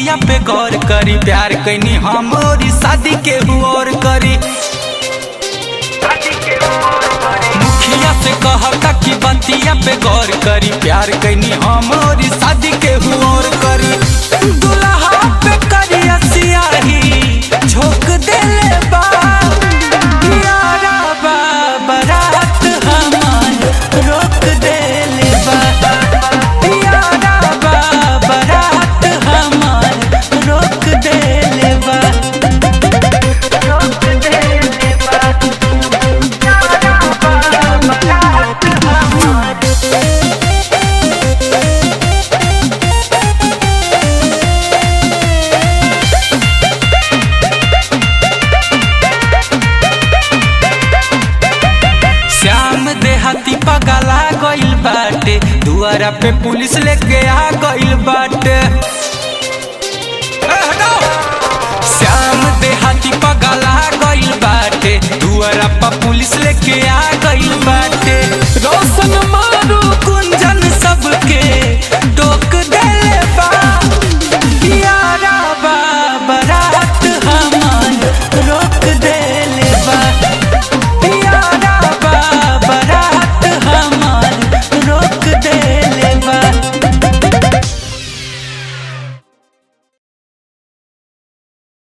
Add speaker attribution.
Speaker 1: बतिया पे गौर करी। प्यार कैनी हम और शादी के और करी। मुखिया से कहता कि बतिया पे गौर करी। प्यार कैनी हम और शादी के और करी। दुल्हा पे करिया सियाही झोंक देले बा। यारा बा बारात हमार रोक देले बा। यारा बा बारात हमार रोक देले बा। रोक देले बा। यारा बा बारात हमार। श्याम देहाती पगला गइल बाटे। दुआरा पे पुलिस लेके आ गइल बाटे। श्याम देहाती पगला गइल बाटे। दुआरा पे पुलिस लेके आ